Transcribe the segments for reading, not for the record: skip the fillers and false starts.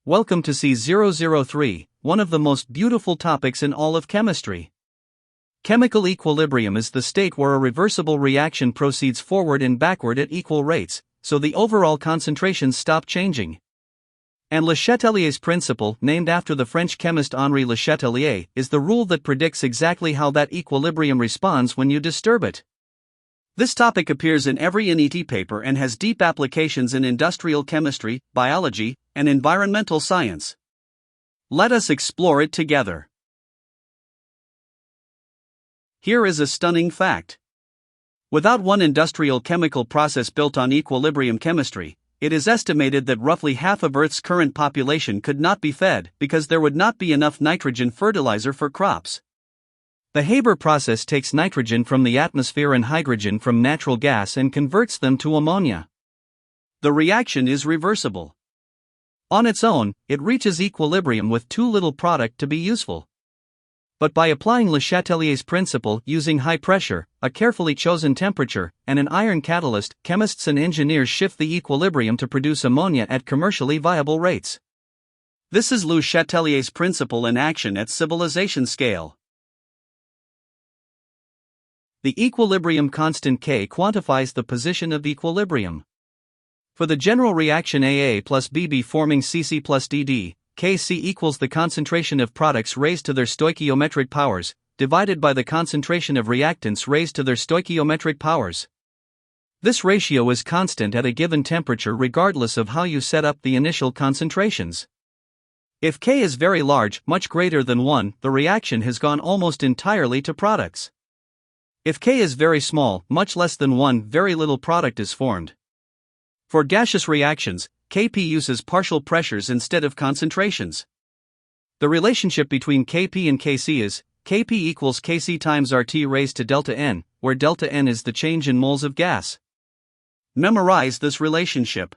Welcome to C003, one of the most beautiful topics in all of chemistry. Chemical equilibrium is the state where a reversible reaction proceeds forward and backward at equal rates, so the overall concentrations stop changing. And Le Chatelier's principle, named after the French chemist Henri Le Chatelier, is the rule that predicts exactly how that equilibrium responds when you disturb it. This topic appears in every NEET paper and has deep applications in industrial chemistry, biology, and environmental science. Let us explore it together. Here is a stunning fact. Without one industrial chemical process built on equilibrium chemistry, it is estimated that roughly half of Earth's current population could not be fed because there would not be enough nitrogen fertilizer for crops. The Haber process takes nitrogen from the atmosphere and hydrogen from natural gas and converts them to ammonia. The reaction is reversible. On its own, it reaches equilibrium with too little product to be useful. But by applying Le Chatelier's principle using high pressure, a carefully chosen temperature, and an iron catalyst, chemists and engineers shift the equilibrium to produce ammonia at commercially viable rates. This is Le Chatelier's principle in action at civilization scale. The equilibrium constant K quantifies the position of equilibrium. For the general reaction AA plus BB forming CC plus DD, Kc equals the concentration of products raised to their stoichiometric powers, divided by the concentration of reactants raised to their stoichiometric powers. This ratio is constant at a given temperature regardless of how you set up the initial concentrations. If K is very large, much greater than 1, the reaction has gone almost entirely to products. If K is very small, much less than 1, very little product is formed. For gaseous reactions, Kp uses partial pressures instead of concentrations. The relationship between Kp and Kc is Kp equals Kc times RT raised to delta N, where delta N is the change in moles of gas. Memorize this relationship.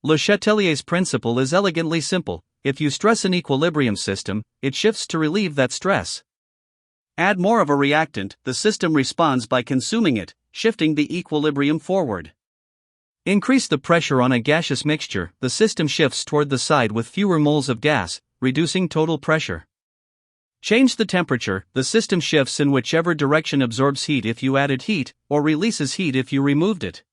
Le Chatelier's principle is elegantly simple. If you stress an equilibrium system, it shifts to relieve that stress. Add more of a reactant, the system responds by consuming it, shifting the equilibrium forward. Increase the pressure on a gaseous mixture, the system shifts toward the side with fewer moles of gas, reducing total pressure. Change the temperature, the system shifts in whichever direction absorbs heat if you added heat, or releases heat if you removed it.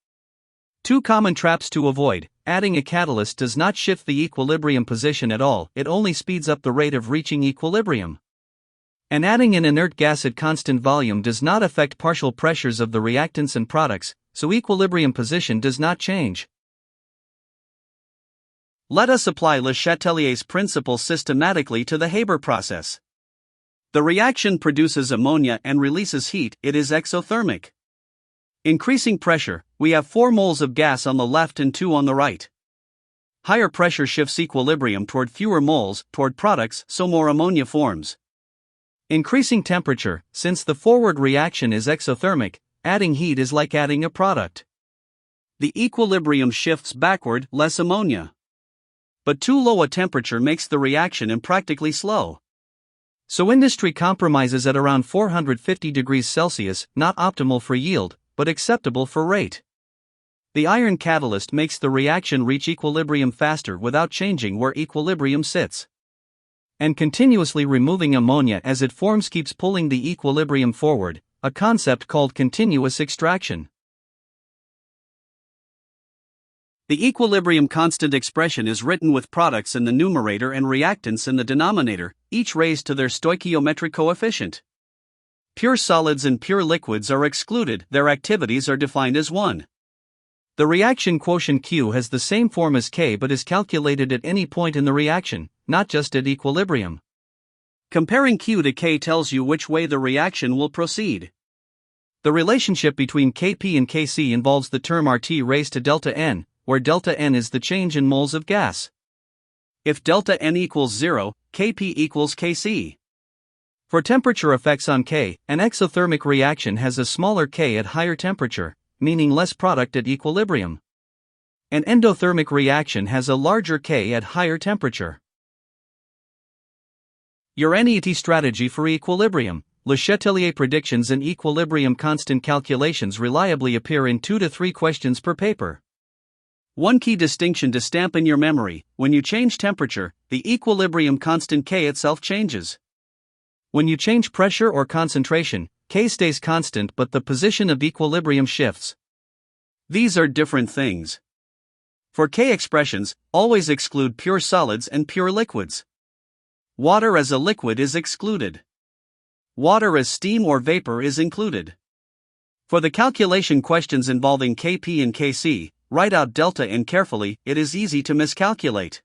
Two common traps to avoid: adding a catalyst does not shift the equilibrium position at all, it only speeds up the rate of reaching equilibrium. And adding an inert gas at constant volume does not affect partial pressures of the reactants and products, so equilibrium position does not change. Let us apply Le Chatelier's principle systematically to the Haber process. The reaction produces ammonia and releases heat, it is exothermic. Increasing pressure, we have 4 moles of gas on the left and 2 on the right. Higher pressure shifts equilibrium toward fewer moles, toward products, so more ammonia forms. Increasing temperature, since the forward reaction is exothermic, adding heat is like adding a product. The equilibrium shifts backward, less ammonia. But too low a temperature makes the reaction impractically slow. So industry compromises at around 450 degrees Celsius, not optimal for yield, but acceptable for rate. The iron catalyst makes the reaction reach equilibrium faster without changing where equilibrium sits. And continuously removing ammonia as it forms keeps pulling the equilibrium forward, a concept called continuous extraction. The equilibrium constant expression is written with products in the numerator and reactants in the denominator, each raised to their stoichiometric coefficient. Pure solids and pure liquids are excluded, their activities are defined as 1. The reaction quotient Q has the same form as K but is calculated at any point in the reaction, not just at equilibrium. Comparing Q to K tells you which way the reaction will proceed. The relationship between Kp and Kc involves the term RT raised to delta N, where delta N is the change in moles of gas. If delta N equals 0, Kp equals Kc. For temperature effects on K, an exothermic reaction has a smaller K at higher temperature, meaning less product at equilibrium. An endothermic reaction has a larger K at higher temperature. Your NEET strategy for equilibrium. Le Chatelier predictions and equilibrium constant calculations reliably appear in 2 to 3 questions per paper. One key distinction to stamp in your memory: when you change temperature, the equilibrium constant K itself changes. When you change pressure or concentration, K stays constant but the position of equilibrium shifts. These are different things. For K expressions, always exclude pure solids and pure liquids. Water as a liquid is excluded. Water as steam or vapor is included. For the calculation questions involving Kp and Kc, write out delta in carefully, it is easy to miscalculate.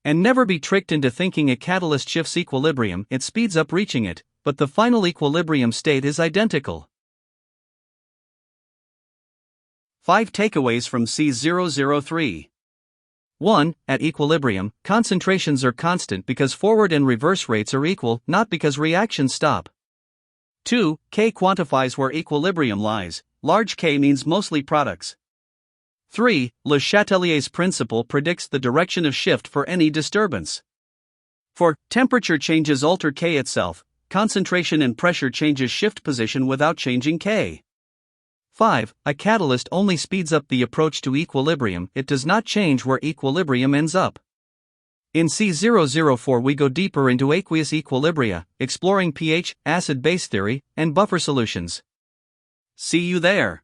And never be tricked into thinking a catalyst shifts equilibrium, it speeds up reaching it, but the final equilibrium state is identical. 5 takeaways from C003. 1. At equilibrium, concentrations are constant because forward and reverse rates are equal, not because reactions stop. 2. K quantifies where equilibrium lies, large K means mostly products. 3. Le Chatelier's principle predicts the direction of shift for any disturbance. 4. Temperature changes alter K itself, concentration and pressure changes shift position without changing K. 5. A catalyst only speeds up the approach to equilibrium, it does not change where equilibrium ends up. In C004 we go deeper into aqueous equilibria, exploring pH, acid-base theory, and buffer solutions. See you there.